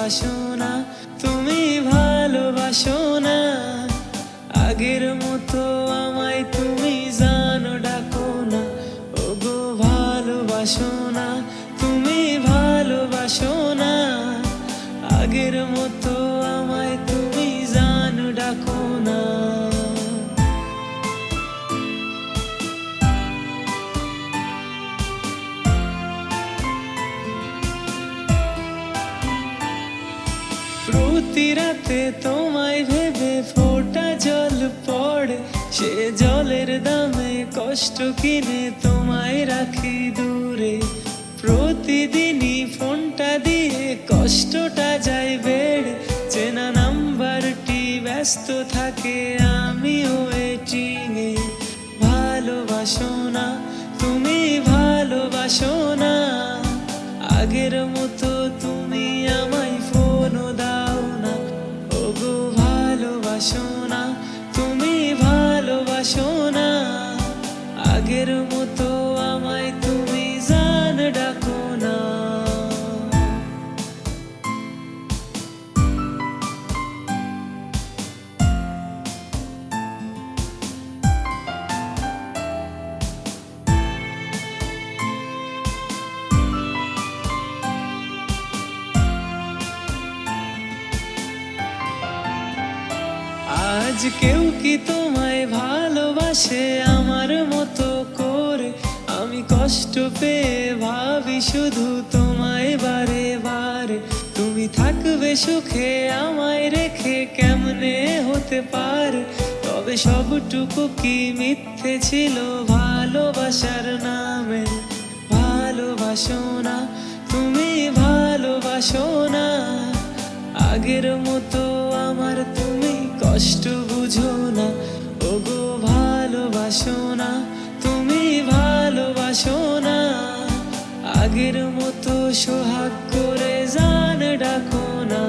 ভালোবাসো না, তুমি ভালোবাসো না। আগের মতো আমায় তুমি জানো ডাকো না, ওগো ভালোবাসো না, তুমি ভালোবাসো না। আগের মতো আমায় তুমি জানো ডাকো না। প্রতি রাতে তোমায় ভেবে ফোঁটা জল পড়ে, সে জলের দামে কষ্ট কিনে তোমায় রাখি দূরে। প্রতিদিনই ফোনটা দিয়ে কষ্টটা যায় বেড়ে, চেনা নাম্বারটি ব্যস্ত থাকে, আমিও ওয়েটিংয়ে। ভালোবাসো না, তুমি ভালোবাসো না। আগের মতো তুমি আমায় ফোনও দাও না, ওগো ভালোবাসো না, তুমি ভালোবাসো না। আগের মতো আমায় তুমি জান ডাকো না। আজ কেউ কি তোমায় ভালোবাসে আমার মতো করে? আমি কষ্ট পেয়ে ভাবি শুধু তোমায় বারে বারে। তুমি থাকবে সুখে আমায় রেখে, কেমনে হতে পারে? তবে সবটুকু কি মিথ্যে ছিল ভালোবাসার নামে? ভালোবাসো না, তুমি ভালোবাসো না। আগের মতো আমার তুমি কষ্ট বুঝো না, ওগো ভালোবাসো না, তুমি ভালোবাসো না। আগের মতো সোহাগ করে জান ডাকো না।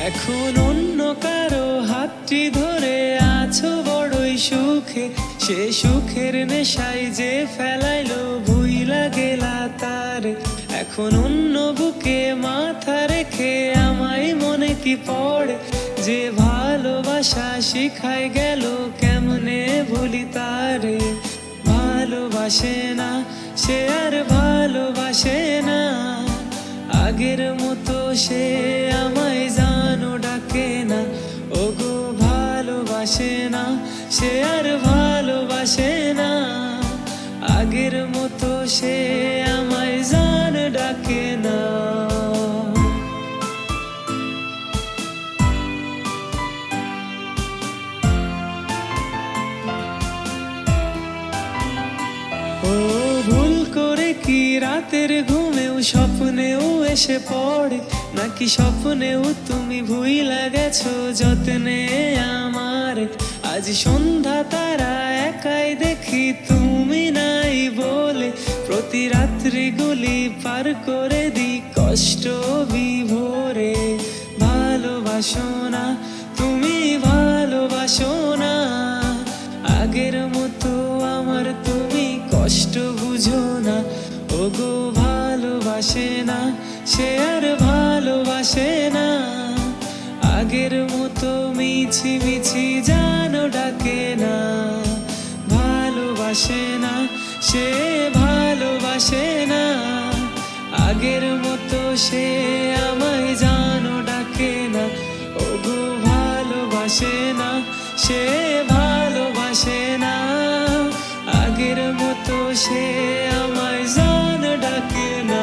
এখন অন্য কারো হাতটি ধরে আছো বড়ই সুখে, সে সুখের নেশায় যে ফেলাইলো ভুইলা গেলা তারে। এখন অন্য বুকে মাথা রেখে আমায় মনে কি পড়ে, যে ভালোবাসা শিখাই গেল কেমনে ভুলি তারে। ভালোবাসে না, সে আর ভালোবাসে না। আগের মতো সে আমায় জানো ডাকে না, ওগো ভালোবাসে না, সে আর ভালোবাসে না। আগের মতো সে আমায় জান ডাকে না। ও ভুল করে কি রাতের ঘুমেও স্বপ্নেও এসে পড়ে, নাকি স্বপ্নেও তুমি ভুইলা গেছো যত্নে আমার? আজ সন্ধ্যা তারা একাই দেখি তুমি নাই বলে, প্রতি রাত্রি গুলি পার করে দি কষ্ট বিভোরে। ভালোবাসো না, তুমি ভালোবাসো না। আগের মতো আমার তুমি কষ্ট বুঝো না, ওগো ভালোবাসে না, সে আর ভালোবাসে না। আগের মতো মিছি মিছি জানো ডাকে না। ভালোবাসে না, সে ভালোবাসে না। আগের মতো সে আমায় জানো ডাকে না, ওগো ভালোবাসে না, সে ভালোবাসে না। আগের মতো সে আমায় জান ডাকে না।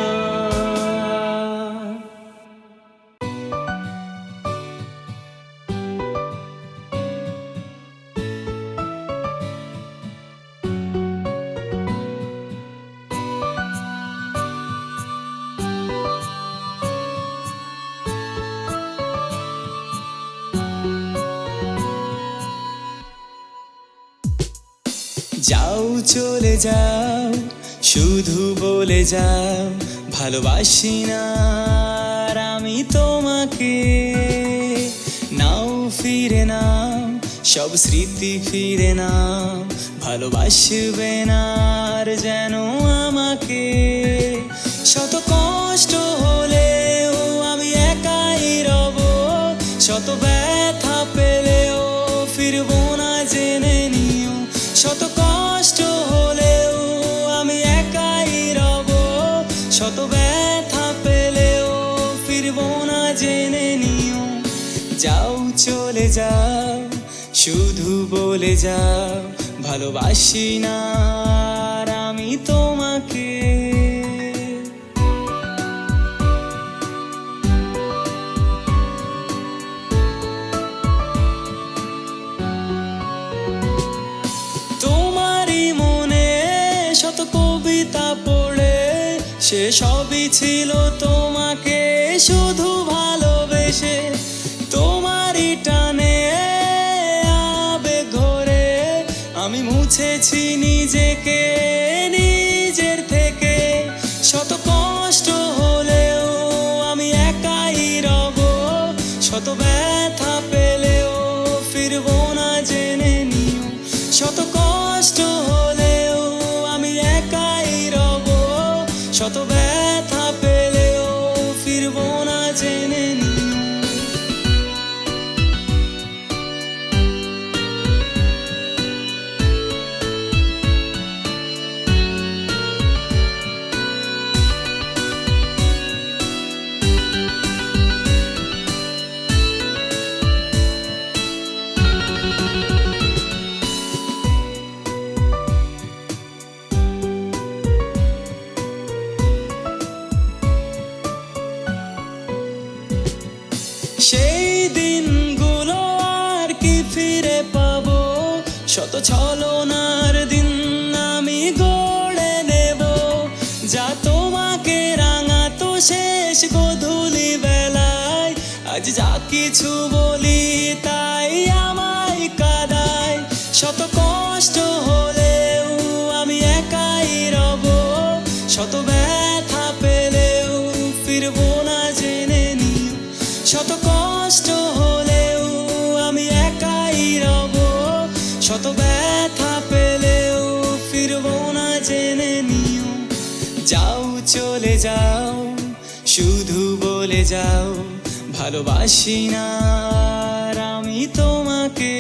যাও চলে যাও, শুধু বলে যাও ভালোবাসি না আর আমি তোমাকে। নাও ফিরে নাও সব স্মৃতি ফিরে নাও, ভালোবাসবে না আর যেন আমাকে। শত কষ্ট হলেও আমি একাই রব, শত ব্যথা পেলেও ফিরবো না জেনে নিও। শত কষ্ট হলেও আমি একাই রব, শত ব্যথা পেলেও ফিরবো না জেনে নিও। যাও চলে যাও শুধু বলে যাও ভালোবাসি না আর আমি তোমাকে। তোমারই মনে শত কবিতা পড়ে সে সবই ছিল তোমাকে শুধু ভালোবেসে। তোমারই টানে আবেগ ঘরে আমি মুছেছি নিজেকে নিজের থেকে। শত কষ্ট হলেও আমি একাই রব, শত ব্যথা পেলেও ফিরবো না জেনে নিও। শত কষ্ট হলেও আমি একাই রব, শত ব্যথা পেলেও ফিরবো না জেনে নিও। সেই দিনগুলো আর কি ফিরে পাবো, শত ছলনার দিন আমি গড়ে নেব। যা তোমাকে রাঙাতো শেষ গোধূলি বেলায়, আজ যা কিছু বলি তাই আমায় কাঁদায়। শত কষ্ট হলেও আমি একাই রব, শত ব্যথা পেলেও ফিরবো না জেনে নিও। শত কষ্ট হলেও আমি একাই রব, শত ব্যথা পেলেও ফিরবো না জেনে নিও। যাও চলে যাও শুধু বলে যাও ভালোবাসি না আর আমি তোমাকে।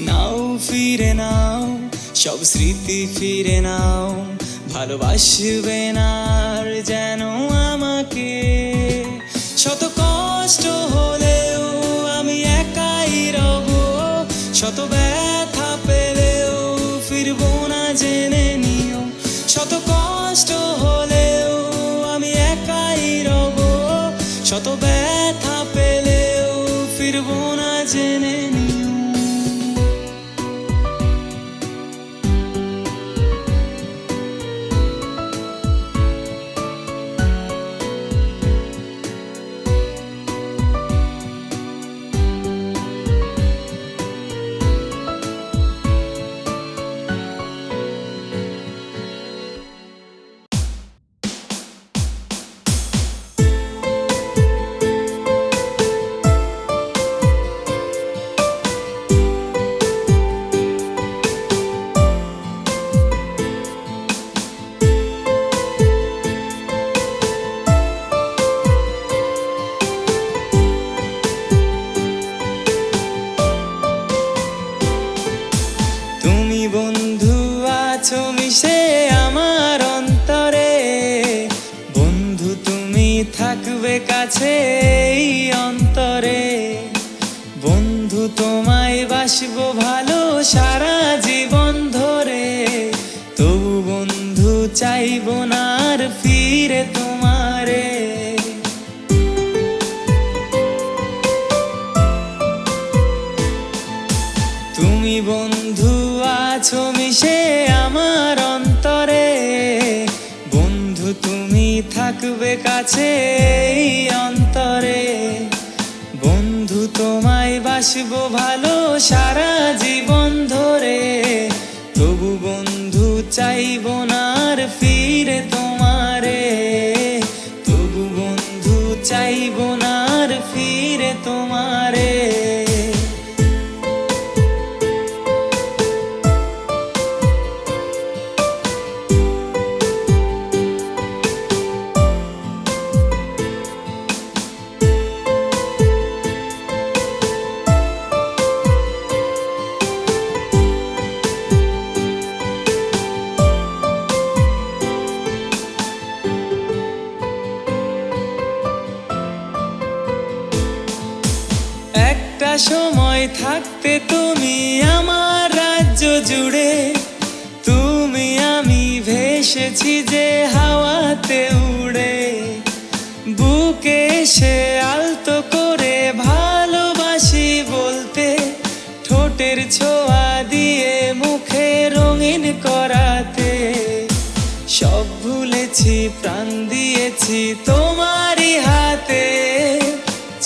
নাও ফিরে নাও সব স্মৃতি ফিরে নাও, ভালোবাসবে না আর যেন আমাকে। শত কষ্ট হলেও আমি একাই রব, শত ব্যথা পেলেও ফিরবো না জেনে নিও। শত কষ্ট হলেও আমি একাই রব, শত ব্যথা পেলেও ফিরবো না জেনে নিও। বন্ধু আছো মিশে আমার অন্তরে, বন্ধু তুমি থাকবে কাছে এই অন্তরে। বন্ধু তোমায় বাসবো ভালো সারা জীবন ধরে, তবু বন্ধু চাইবো না আর ফিরে তোমারে। তুমি বন্ধু আছো মিশে আমার অন্তরে, বন্ধু তুমি থাকবে কাছে এই অন্তরে। বন্ধু তোমায় বাসবো ভালো সারা জীবন ধরে, তবু বন্ধু চাইবো না কোথায় থাকতে তুমি আমার রাজ্য জুড়ে, তুমি আমি ভেসেছি যে হাওয়াতে উড়ে, বুকে এসে আলতো করে ভালোবাসি বলতে, ঠোঁটের ছোঁয়া দিয়ে মুখে রঙিন করাতে, সব ভুলেছি প্রাণ দিয়েছি তোমারই হাতে,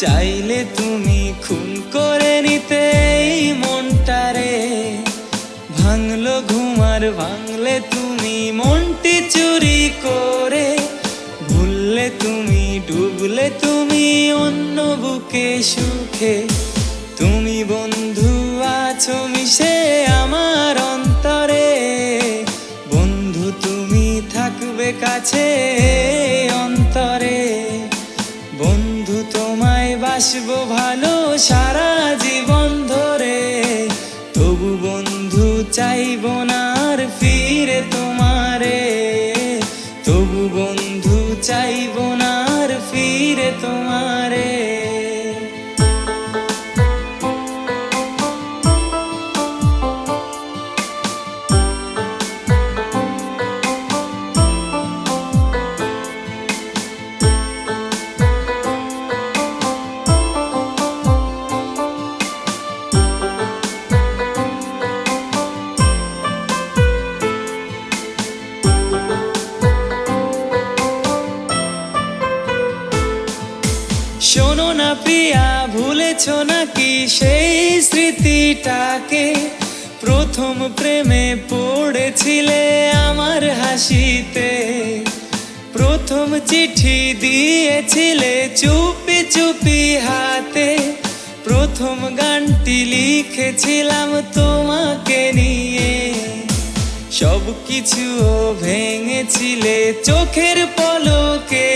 চাইলে তুমি খুন করে নিতে এই মনটারে, ভাঙলো ঘুমার ভাঙলে তুমি মনটি চুরি করে, ভুললে তুমি ডুবলে তুমি অন্য বুকে সুখে, তুমি বন্ধু আছো মিশে আমার অন্তরে, বন্ধু তুমি থাকবে কাছে অন্তরে, বন্ধু তোমায় বাসবো ভালো সারা জীবন ধরে, তবু বন্ধু চাইবো না আর ফিরে তোমারে, তবু বন্ধু চাইবো না আর ফিরে তোমারে। শোনো না প্রিয়া, ভুলেছো নাকি সেই স্মৃতিটাকে, প্রথম প্রেমে পড়েছিলে আমার হাসিতে, প্রথম চিঠি দিয়েছিলে চুপি চুপি হাতে, প্রথম গানটি লিখেছিলাম তোমাকে নিয়ে, সব কিছু ভেঙেছিলে চোখের পলকে,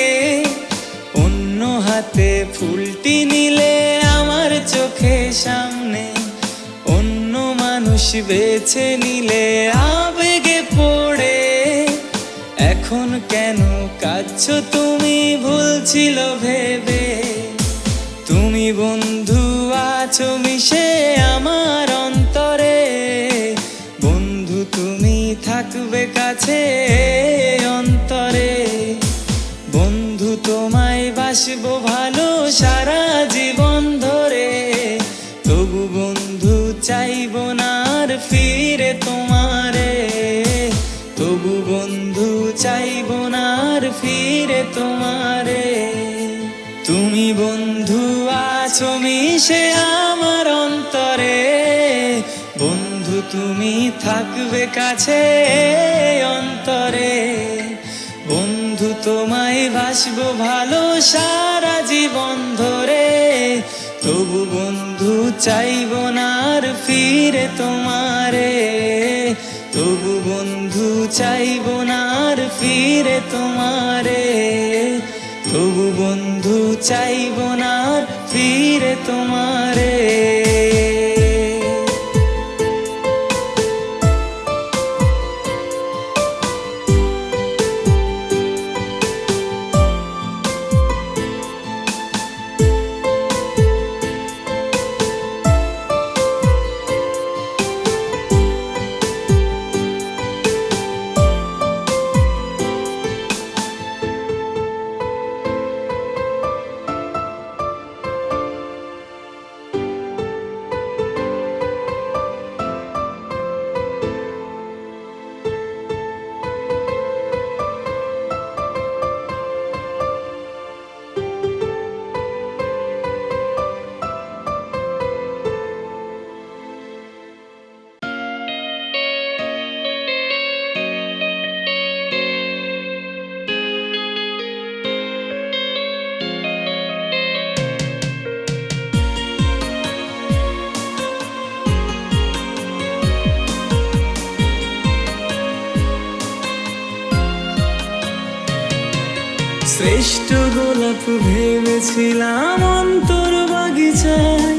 অন্য হাতে ফুলটি নিলে আমার চোখের সামনে, অন্য মানুষ বেছে নিলে আবেগে পড়ে, এখন কেন কাঁদছো তুমি ভুল ছিল ভেবে, তুমি বন্ধু আছো মিশে আমার অন্তরে, বন্ধু তুমি থাকবে কাছে অন্তরে, বন্ধু তোমায় বাসবো ভালো সারা জীবন ধরে, তবু বন্ধু চাইবো না আর ফিরে তোমারে, তবু বন্ধু চাইবো না আর ফিরে তোমারে, তুমি বন্ধু আছো মিশে আমার অন্তরে, বন্ধু তুমি থাকবে কাছে অন্তরে, বন্ধু তোমায় বাসবো ভালো সারা জীবন ধরে, তবু বন্ধু চাইবো না আর ফিরে তোমারে, তবু বন্ধু চাইবো না আর ফিরে তোমারে, তবু বন্ধু চাইবো না আর ফিরে তোমারে। শ্রেষ্ঠ গোলাপ ভেবেছিলাম অন্তর বাগিচায়,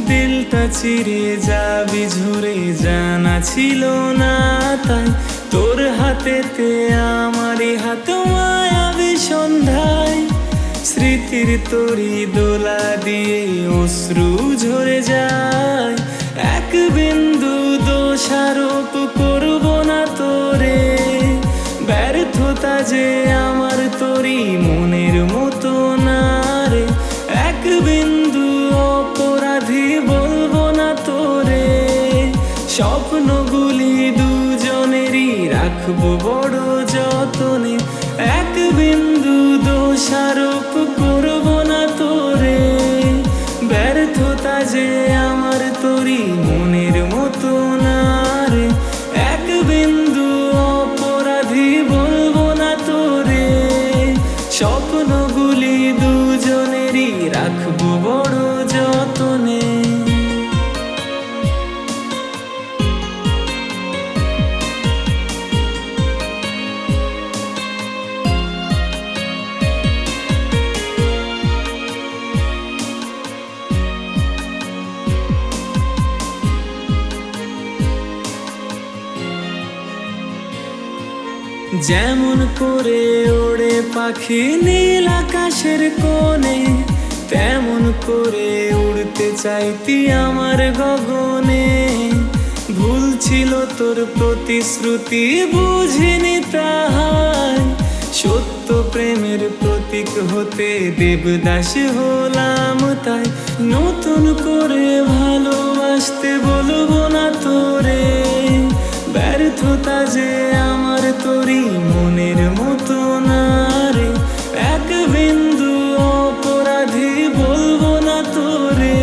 দিলটা চিরে যাবি ঝরে জানা ছিল না তাই, তোর হাতেতে আমারই হাত মায়াবী সন্ধ্যায়, স্মৃতির তরি দোলা দিয়ে অশ্রু ঝরে যায়। এক বিন্দু দোষারোপ করব না তোরে, ব্যর্থতা যে আমার তরি মনের মতো না রে। এক বিন্দু অপরাধী বলবো না তোরে, স্বপ্নগুলি দুজনেরই রাখবো বড় যতনে। এক বিন্দু দোষারোপ করব না তোরে, ব্যর্থতা যে আমার তরি মনের মতো না রে। এক বিন্দু অপরাধী বলবো না তোরে, স্বপ্নগুলি দুজনেরই রাখবো বড় যতনে। যেমন করে ওড়ে পাখি নীল আকাশের কোণে, তেমন করে উড়তে চাইতি আমার গগনে। ভুল ছিল তোর প্রতিশ্রুতি বুঝিনি তাহাই, সত্য প্রেমের প্রতীক হতে দেবদাস হলাম তাই। নতুন করে ভালোবাসতে বলবো না তোরে, ব্যর্থতা যে আমার তরি মনের মতো না রে। এক বিন্দু অপরাধী বলবো না তোরে,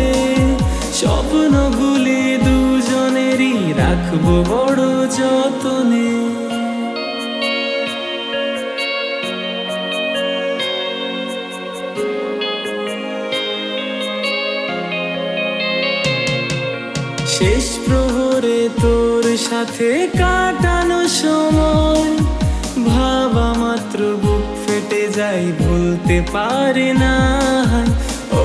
স্বপ্নগুলি দুজনেরই রাখবো বড় যতনে। শেষ প্রহরে তোর সাথে কাটানো সময়, ভাবা মাত্র বুক ফেটে যাই ভুলতে পারি না।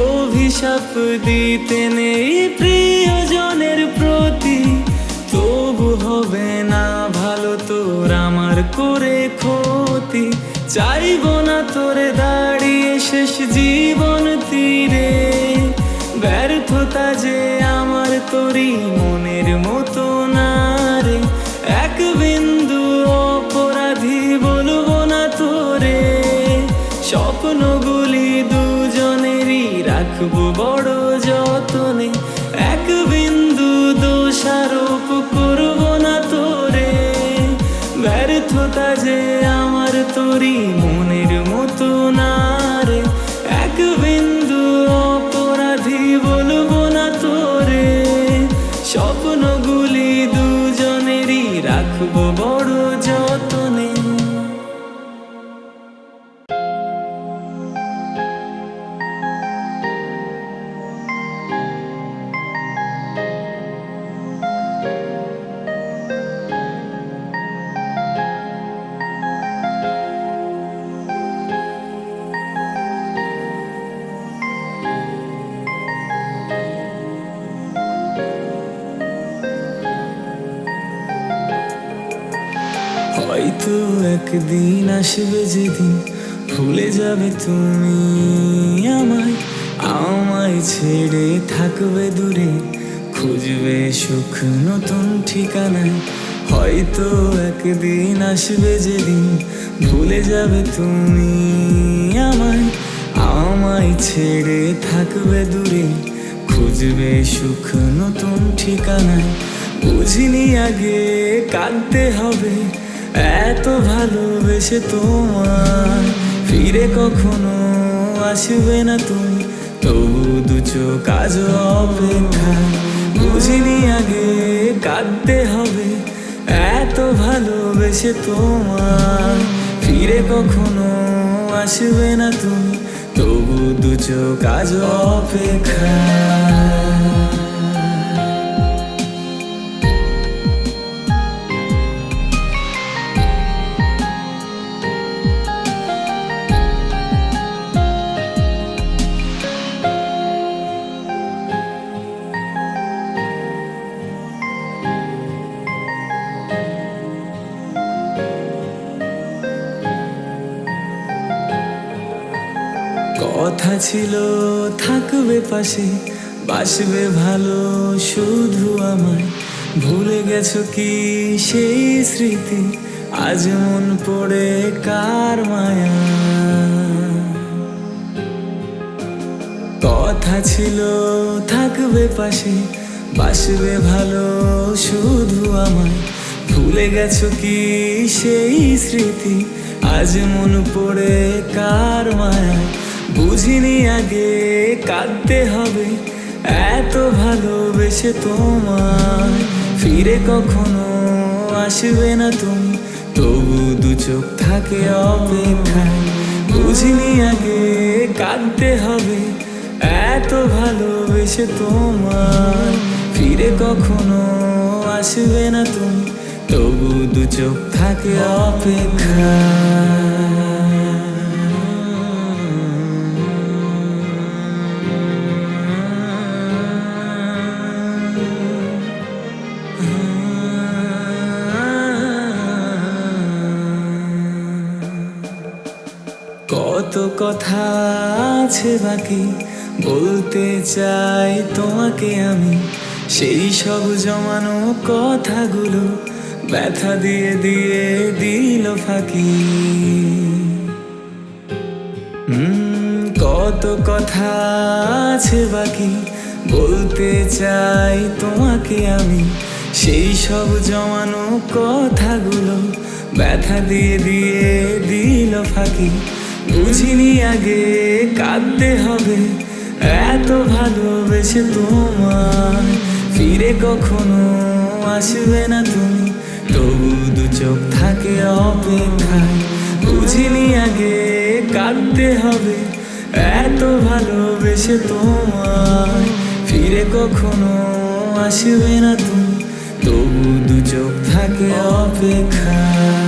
অভিশাপ দিতে নেই প্রিয়জনের প্রতি, তবু হবে না ভালো তোর আমার করে ক্ষতি। চাইবো না তোরে দাঁড়িয়ে শেষ জীবন তীরে, ব্যর্থতা যে আমার তরি মনের মতো না রে। এক বিন্দু অপরাধী বলবো না তোরে, স্বপ্নগুলি দুজনেরই রাখবো বড় যতনে। এক বিন্দু দোষারোপ করব না তোরে, ব্যর্থতা যে আমার তরি মনের মতো না রে। এক বিন্দু অপরাধী বলবো না তোরে, স্বপ্নগুলি দুজনেরই রাখবো বড় যতনে। হয়তো একদিন আসবে যেদিন ভুলে যাবে তুমি আমায়, আমায় ছেড়ে থাকবে দূরে, খুঁজবে সুখ নতুন ঠিকানায়। হয়তো একদিন আসবে যেদিন ভুলে যাবে তুমি আমায়, আমায় ছেড়ে থাকবে দূরে, খুঁজবে সুখ নতুন ঠিকানায়। বুঝিনি আগে কাঁদতে হবে এত ভালোবেসে তোমায়, ফিরে কখনো আসবে না তুমি, তবু দু চোখ আজ অপেক্ষা। বুঝিনি আগে কাঁদতে হবে এত ভালোবেসে তোমায়, ফিরে কখনো আসবে না তুমি, তবু দু চোখ আজ অপেক্ষা। কথা ছিল থাকবে পাশে, বাসবে ভালো শুধু আমায়। ভুলে গেছো কি সেই স্মৃতি, আজ মন পড়ে কার মায়া। কথা ছিল থাকবে পাশে, বাসবে ভালো শুধু আমায়। ভুলে গেছো কি সেই স্মৃতি, আজ মন পড়ে কার মায়ায়। বুঝিনি আগে কাঁদতে হবে, এত ভালোবেসে তোমায় ফিরে কখনো আসবে না তুমি, তবু দু চোখ থাকে অপেক্ষায়। বুঝিনি আগে কাঁদতে হবে, এত ভালোবেসে তোমায় ফিরে কখনো আসবে না তুমি, তবু দু চোখ থাকে অপেক্ষায়। কত কথা আছে বাকি, বলতে চাই তোমাকে আমি। সেই সব জমানো কথাগুলো ব্যথা দিয়ে দিয়ে দিল ফাঁকি। কত কথা আছে বাকি, বলতে চাই তোমাকে আমি। সেই সব জমানো কথাগুলো ব্যথা দিয়ে দিয়ে দিল ফাঁকি। বুঝিনি আগে কাঁদতে হবে, এত ভালোবেসে তোমায় ফিরে কখনো আসবে না তুমি, তবু দু চোখ থাকে অপেক্ষায়। বুঝিনি আগে কাঁদতে হবে, এত ভালোবেসে তোমায় ফিরে কখনো আসবে না তুমি, তবু দু চোখ থাকে অপেক্ষায়।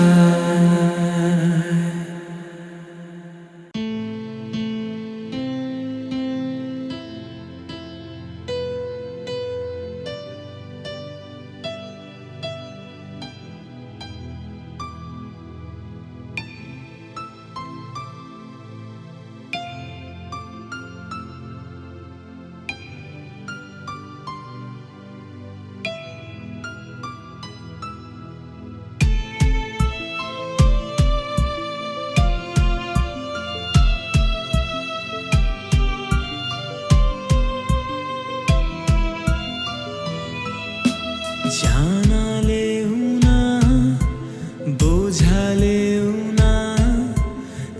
জানালেও না, বোঝালেও না,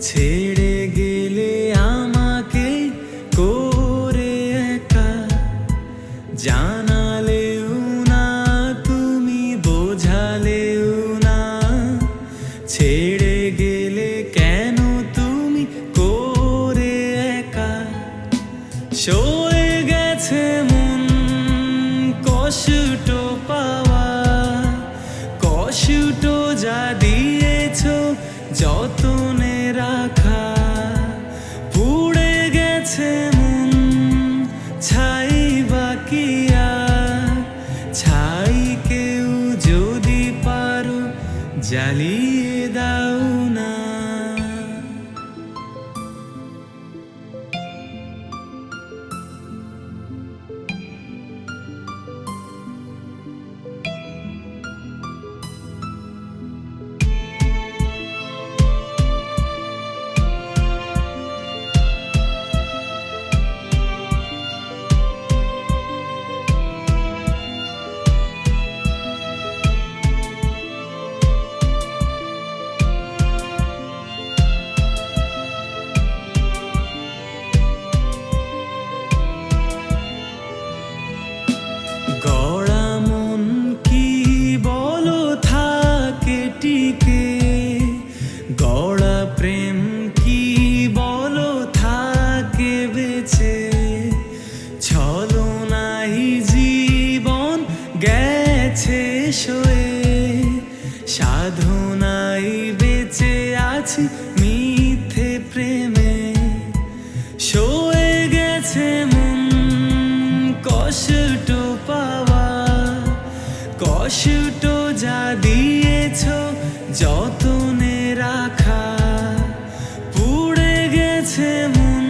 ছেড়ে গেলে আমাকে করে একা। জানালেও না তুমি, বোঝালেও না, ছেড়ে গেলে কেন তুমি করে একা। সয়ে গেছে মন কষ্ট পাওয়া, কষ্ট যা দিয়েছ যতনে রাখা। পুড়ে গেছে মন ছাই বাকি, আর ছাই কেউ যদি পারো জ্বালিয়ে দাও না। গড়া মন কি বলো থাকে টিকে, গড়া প্রেম কি বলো থাকে বেঁচে। ছলনাই জীবন গেছে সয়ে, সাধনাই বেঁচে আছি মিথ্যে প্রেমে। সয়ে গেছে মন কষ্ট পাওয়া, কষ্ট যা দিয়েছ যতনে রাখা। পুড়ে গেছে মন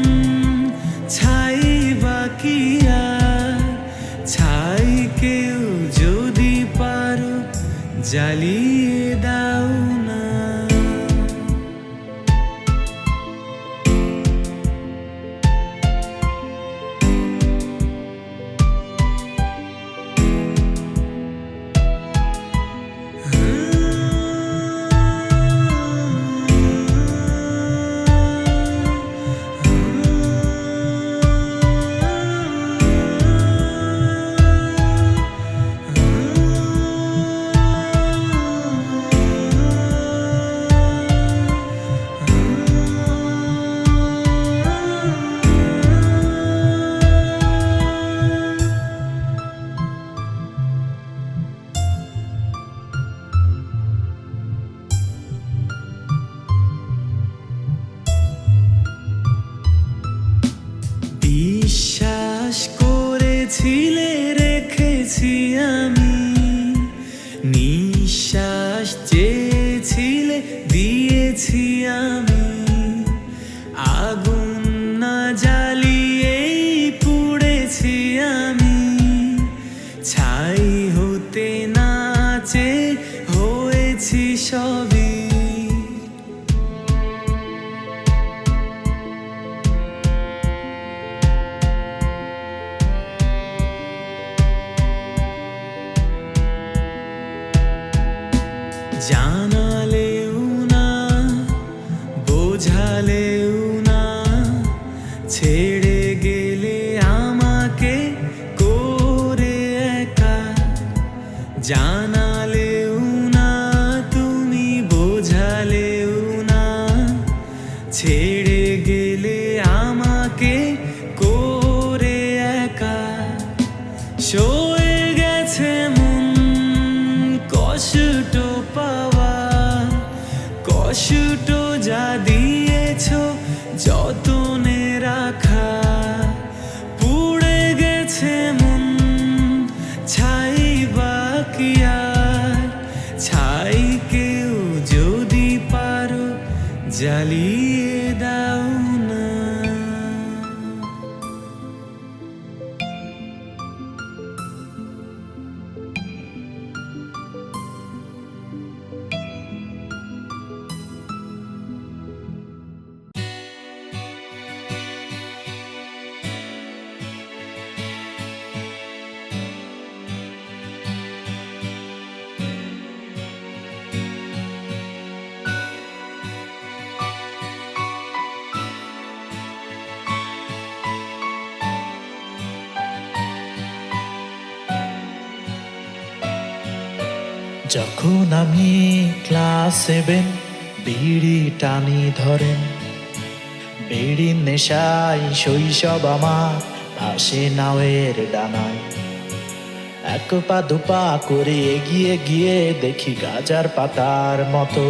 জ্বালিয়ে দাও না। বিশ্বাস করেছিলে রেখেছি আমি, নিঃশ্বাস চেয়েছিলে দিয়েছি আমি, আগুন না জ্বালিয়েই পুড়েছি আমি, ছাই হতে না চেয়ে হয়েছি সবই। জানালেও না বোঝালেও না, ছেড়ে গেলে আমাকে করে একা। জানালেও না তুমি বোঝালেও না, ছেড়ে গেলে আমাকে করে একা। সয়ে গেছে মন কষ্ট পাওয়া, কষ্ট যা দিয়েছ যতনে রাখা। পুড়ে গেছে মন ছাই বাকি আর, ছাই কেউ যদি পারো জ্বালিয়ে দাও না। যখন আমি ক্লাস 7 বিড়ি টানি ধরেন, বিড়ির নেশায় শৈশব আমার ভাসে নাওয়ের ডানায়। এক পা দুপা করে এগিয়ে গিয়ে দেখি গাজার পাতার মতো।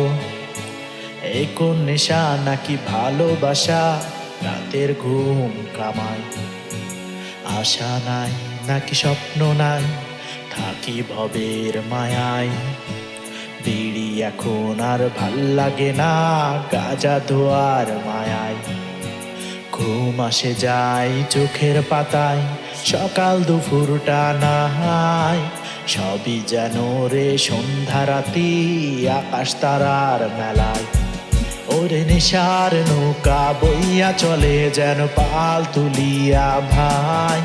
এই কোন নেশা নাকি ভালোবাসা, রাতের ঘুম কামায়। আশা নাই নাকি স্বপ্ন নাই, থাকি ভবের মায়ায়। বিড়ি এখন আর ভাল লাগে না, গাজা ধোয়ার মায়ায়। ঘুম আসে যায় চোখের পাতায়, সকাল দুপুরটা নাহায়। সবই যেন রে সন্ধ্যা রাতি, আকাশ তারার মেলায়। ওরে নেশার নৌকা বইয়া চলে যেন পাল তুলিয়া ভাই।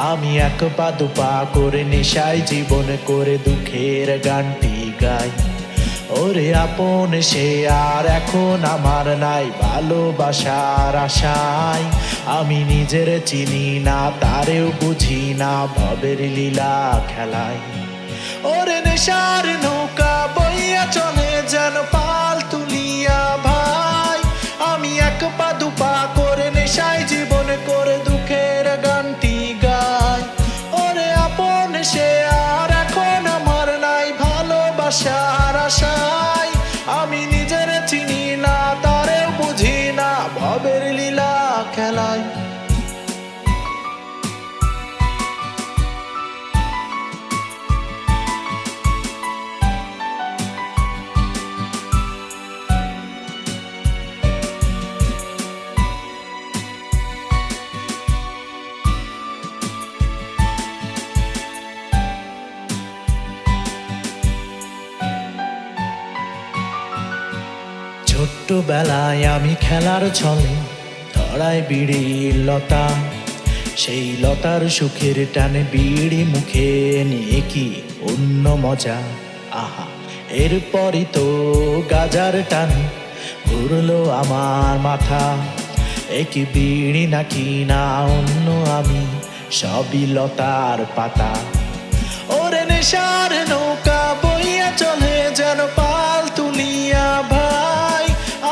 আমি এক পা দুপা করে নেশায় জীবন করে দুঃখের গানটি গাই। ওরে আপন সে আর এখন আমার নাই, ভালোবাসার আশায়। আমি নিজের চিনি না তারেও বুঝি না, ভবের লীলা খেলায়। ওরে নেশার নৌকা বইয়া চলে যেন পাল তুলিয়া ভাই। আমি এক পা দুপা করে নেশায় জীবন করে দুঃখের গানটি গাই। ওরে আপন সে আর এখন আমার নাই, ভালোবাসার আশায়। আমি নিজের চিনি না তারেও বুঝি না, ভবের লীলা খেলায়। ছোট্টবেলায় আমি খেলার ছলে ধরায় বিড়ির লতা, সেই লতার সুখের টানে বিড়ি মুখে নিয়ে কি অন্য মজা। আহা, এরপরই তো গাজার টানে ঘুরলো আমার মাথা, একই বিড়ি নাকি না অন্য আমি, সবই লতার পাতা। ওরে নেশার নৌকা বইয়া চলে যেন পাল তুলিয়া ভাই,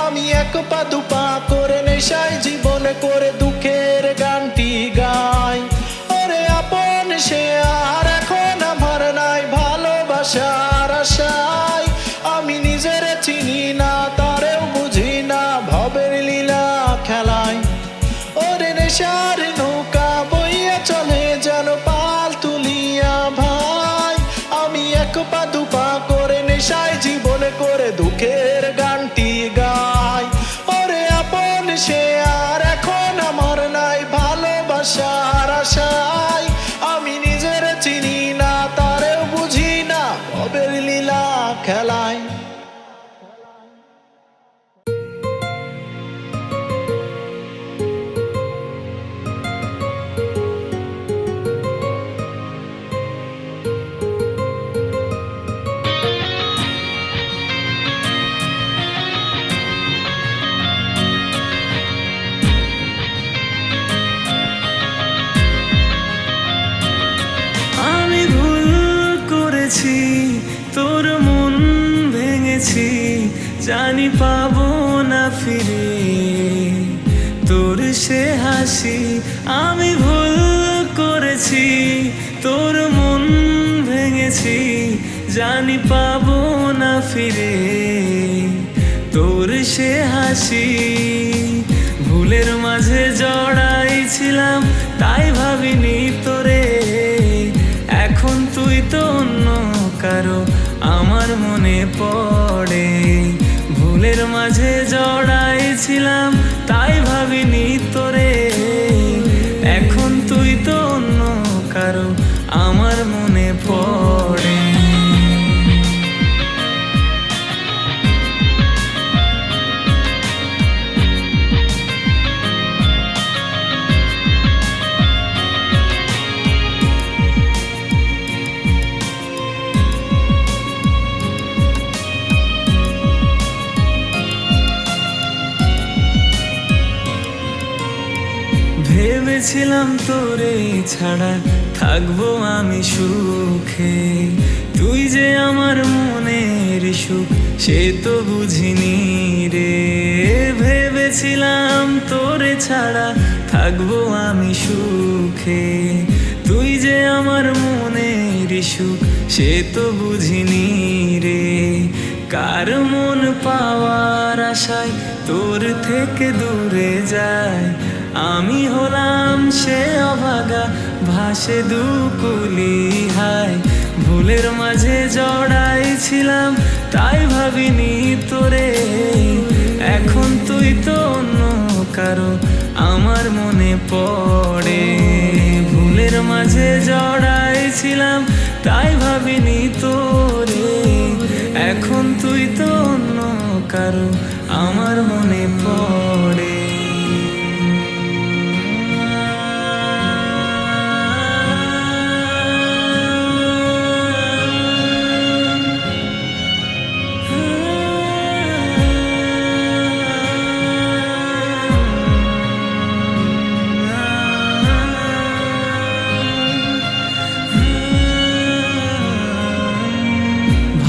আমি এক পা দুপা করে নেশায় জীবন করে দুঃখের গানটি গাই। ওরে আপন সে আর এখন আমার নাই ভালোবাসার আশায়, আমি নিজের চিনি না তারেও বুঝি না ভবের লীলা খেলায়। ওরে নেশার নৌকা বইয়া চলে যেন পাল তুলিয়া ভাই, আমি এক পা দুপা করে নেশায় জীবন করে দুঃখের গানটি গাই। ওরে আপন সে আর এখন আমার নাই ভালোবাসার আশায়, আমি নিজের চিনি না তারেও বুঝি না ভবের লীলা খেলায়। আমি ভুল করেছি, তোর মন ভেঙেছি, জানি পাবো না ফিরে তোর সে হাসি। আমি ভুল করেছি, তোর মন ভেঙেছি, জানি পাবো না ফিরে তোর সে হাসি। ভুলের মাঝে জড়াই ছিলাম তাই ভাবিনি তোরে, এখন তুই তো অন্য কারো আমার মনে পড়ে। ভুলের মাঝে জড়াই ছিলাম তাই ভাবিনি তোরে, এখন তুই তো অন্য কারো আমার মনে পড়ে। ভেবেছিলাম তোরে ছাড়া থাকবো আমি সুখে, তুই যে আমার মনের সুখ সে তো বুঝিনি রে। ভেবেছিলাম তোরে ছাড়া থাকবো আমি সুখে, তুই যে আমার মনের সুখ সে তো বুঝিনি রে। কার মন পাওয়ার আশায় তোর থেকে দূরে যায়, আমি হলাম সে অভাগা ভাসে দুকুলি হায়। ভুলের মাঝে জড়াই ছিলাম তাই ভাবিনি তোরে, এখন তুই তো অন্য কারো আমার মনে পড়ে। ভুলের মাঝে জড়াই ছিলাম তাই ভাবিনি তোরে, এখন তুই তো অন্য কারো আমার মনে পড়ে।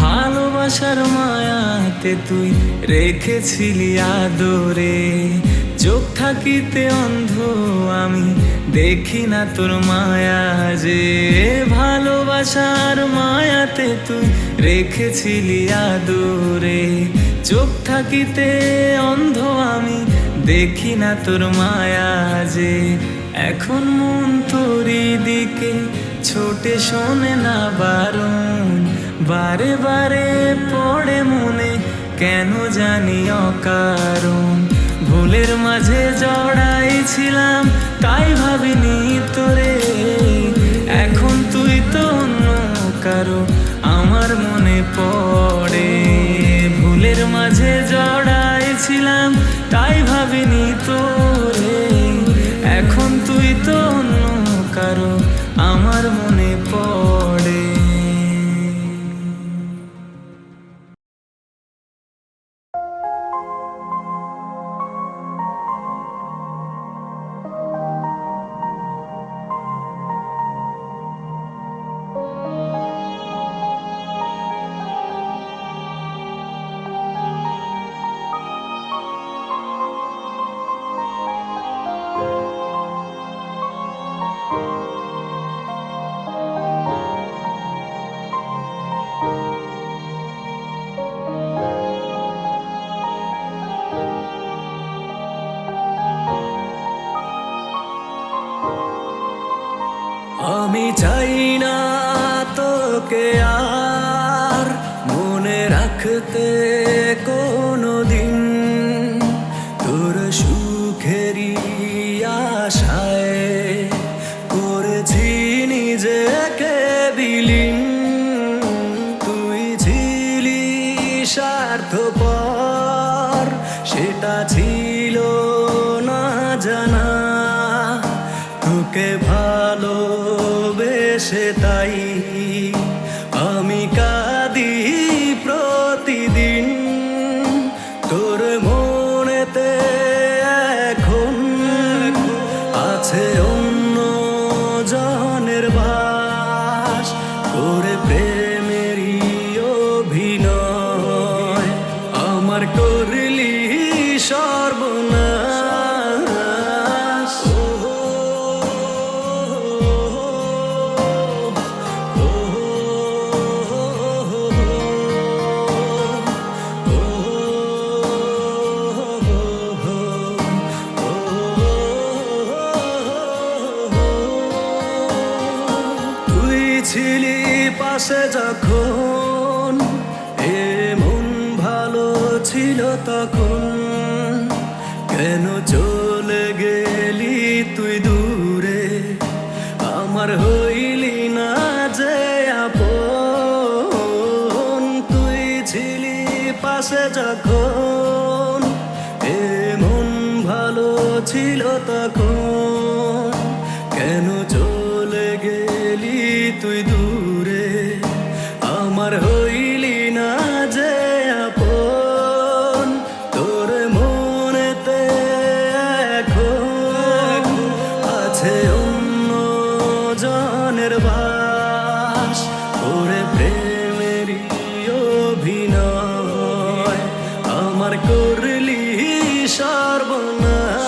ভালোবাসার মায়াতে তুই রেখেছিলি আদরে, চোখ থাকিতে অন্ধ আমি দেখি না তোর মায়া যে। ভালোবাসার মায়াতে তুই রেখেছিলি আদরে, চোখ থাকিতে অন্ধ আমি দেখি না তোর মায়া যে। এখন মন তোরই দিকে ছোটে শোনে না বারণ, বারে বারে পড়ে মনে কেন জানি অকারণ। ভুলের মাঝে জড়াই ছিলাম তাই ভাবিনি তোরে, এখন তুই তো অন্য কারো আমার মনে পড়ে। ভুলের মাঝে জড়াই ছিলাম তাই ভাবিনি তোরে, এখন তুই তো অন্য কারো আমার মনে পড়ে। আমি চাই না তোকে আর মনে রাখতে কোনো দিন, তোর সুখেরই আশায় করেছি নিজেকে বিলীন। তুই ছিলি স্বার্থপর, সেটা ছিল না জানা, তোকে ভালোবেসে তাই আমি কাঁদি প্রতিদিন। তোর মনেতে এখন আছে অন্য জনের বাস, করে প্রেমেরই অভিনয় আমার করলি সর্বনাশ। তুই ছিলি পাশে যখন, এমন ভালো ছিল তখন, কেন চলে গেলি তুই দূরে, আমার হইলি না যে আপন। তুই ছিলি পাশে যখন, এমন ভালো ছিল তখন, কেন চলে গেলি তুই দূরে, আমার হইলি না যে আপন। তোর মনেতে এখন আছে অন্য জনের বাস, ওরে প্রেমেরই অভিনয় আমার করলি সর্বনাশ।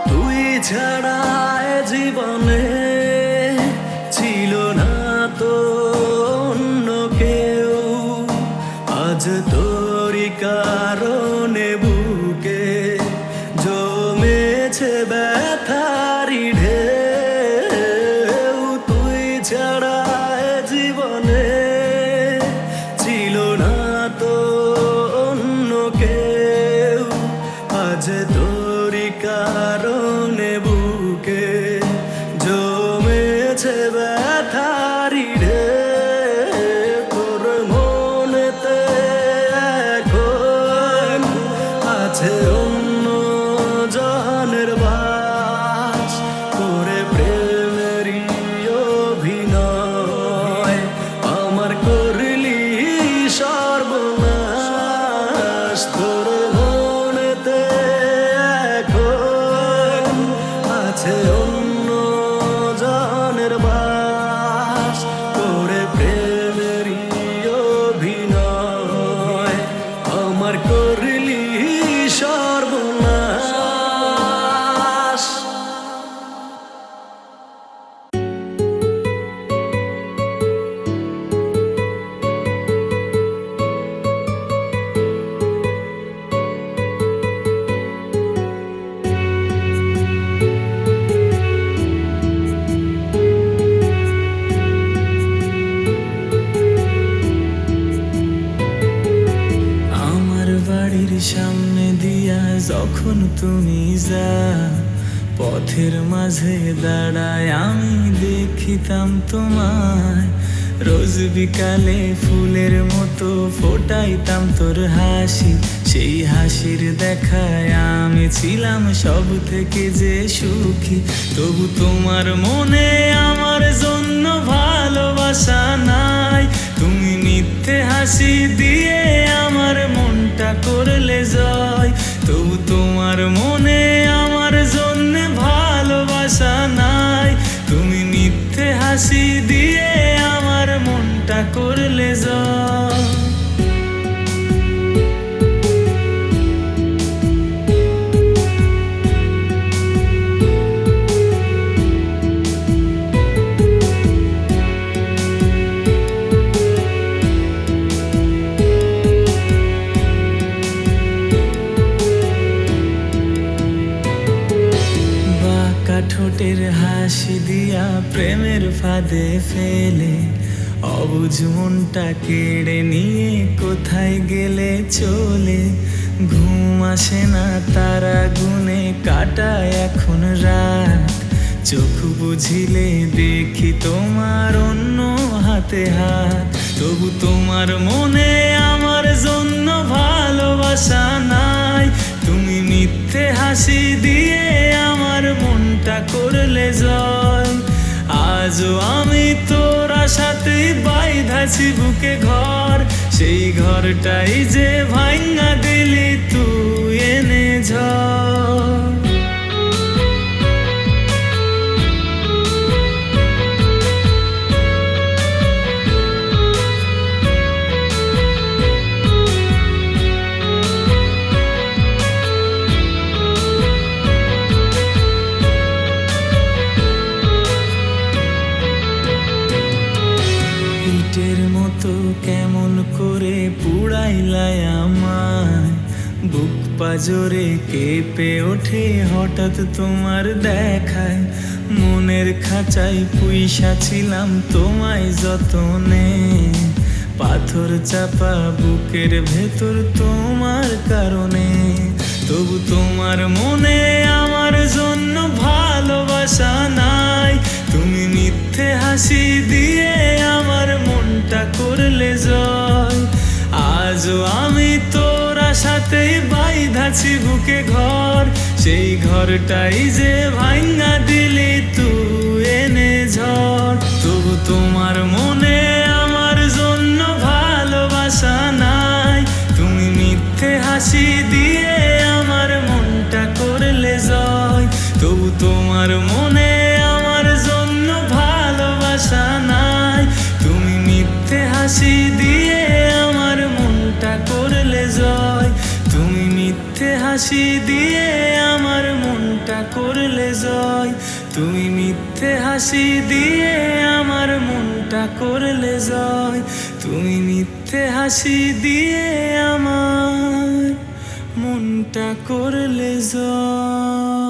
তুই ছাড়া এ জীবনে ছিল না তো অন্য কেউ, আজ তোরই কারণে বুকে জমেছে ব্যথারি ঢেউ। তুই ছাড়া এ জীবনে ছিল না তো অন্য কেউ, আজ তোরই কারণে বুকে জমেছে ব্যথারি ঢেউ। তোর মনেতে এখন আছে অন্য জনের বাস, করে প্রেমেরই অভিনয় আমার করলি সর্বনাশ। তোর মনেতে এখন আছে অন্য জনের বাস, যখন তুমি যাও, পথের মাঝে দাঁড়ায় আমি দেখিতাম তোমায়। রোজ বিকালে ফুলের মতো ফোটাইতাম তোর হাসি, সেই হাসির দেখায় আমি ছিলাম সব থেকে যে সুখী। তবু তোমার মনে আমার জন্য ভালোবাসা নাই, তুমি মিথ্যে হাসি দিয়ে আমার মনটা করলে জয়। তবু তোমার মনে আমার জন্য ভালোবাসা নাই, তুমি মিথ্যে হাসি দিয়ে আমার মনটা করলে জয়। ঠোঁটের হাসি দিয়া প্রেমের ফাঁদে ফেলে, অবুঝ মনটা কেড়ে নিয়ে কোথায় গেলে চলে। ঘুম আসে না তারা গুনে কাটায় এখন রাত, চোখ বুঝিলে দেখি তোমার অন্য হাতে হাত। তবু তোমার মনে আমার জন্য ভালোবাসা নাই, তুমি মিথ্যে হাসি দিয়ে আমার মনটা করলে জয়। আজও আমি তোর আশাতেই বাইধাছি বুকে ঘর, সেই ঘরটাই যে ভাঙা দিলি তুই এনে ঝড়। ইটের মতো কেমন করে পুড়াইলাই আমায়, বুক পাজরে কেঁপে ওঠে হঠাৎ তোমার দেখায়। মনের খাঁচায় পুইসা ছিলাম তোমায় যতনে, পাথর চাপা বুকের ভেতর তোমার কারণে। তবু তোমার মনে আমার জন্য ভালোবাসা নাই, তুমি মিথ্যে হাসি দিয়ে আমার মনটা করলে জয়। আজও আমি তোর আশাতেই বাইধাছি বুকে ঘর, সেই ঘরটাই যে ভাঙা দিলি তুই এনে ঝড়। তবু তোমার মনে আমার জন্য ভালোবাসা নাই, তুমি মিথ্যে হাসি দিয়ে আমার মনটা করলে জয়। তবু তোমার মনে আমার জন্য ভালোবাসা নাই, তুমি মিথ্যে হাসি দিয়ে আমার মনটা করলে জয়। তুমি মিথ্যে হাসি দিয়ে আমার মনটা করলে জয়, তুমি মিথ্যে হাসি দিয়ে আমার মনটা করলে জয়, তুমি মিথ্যে হাসি দিয়ে আমার মনটা করলে জয়।